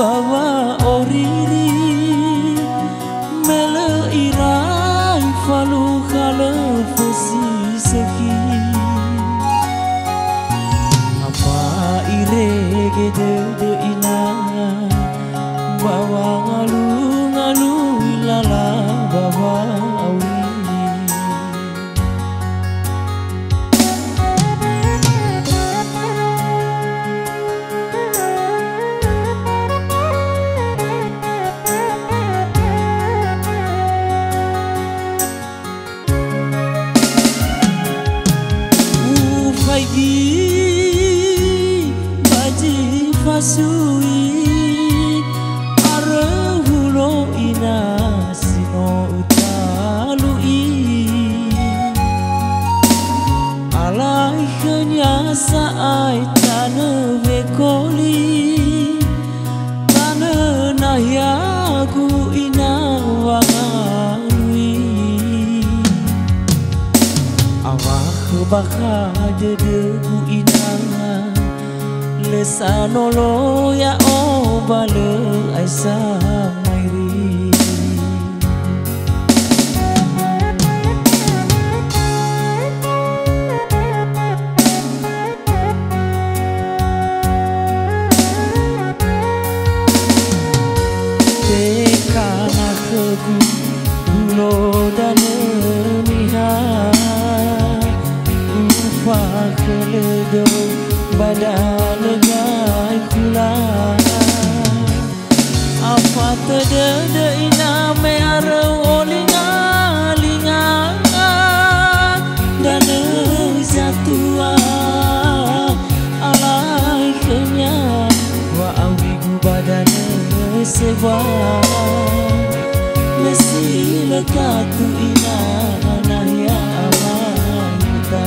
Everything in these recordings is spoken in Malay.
bawa oriri mele irai falu khala fosi seki apa irege de ina bawa ngalu ngalu ilala bawa awi baji fasui arahulo ina sino utalui alai hanya saai tanah vekoli tanah nahiaku ina wanganui awak baka dedeku ina lesanolo ya obale aisa mairi tekana keku lo dane miha fakeledo badan gai kula apa tede ina me arau olinga linga dan zatua alai kenya wa awigu badan sewa mesi lekatu ina nahya amanita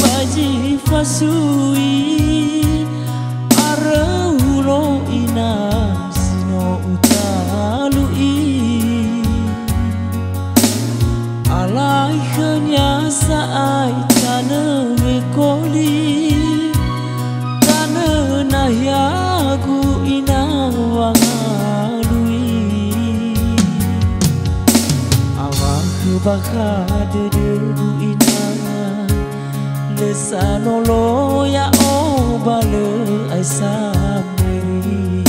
baji fasui arahulo ina sino utalui alai hanya saai tanah vekoli tanah nahiaku ina wangalui baka dedeku ina lesanolo ya obale aisa mairi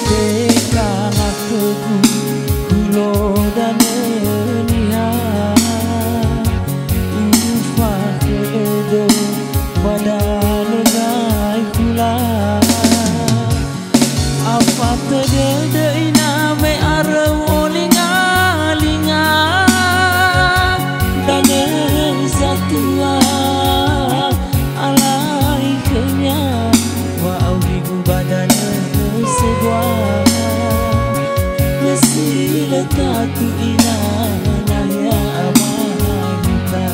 tekana keku kulo dane niha badan gai kula apa tede ina me arau olinga linga dan zatua alai kenya wa awigu badan sewa mesi lekatu ina nahya amanita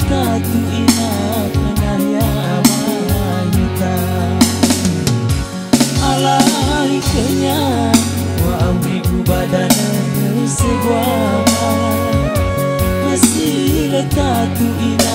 lekatu ina penaya amayuta alai kenya wa awiku badana sebuah masih lekatu ina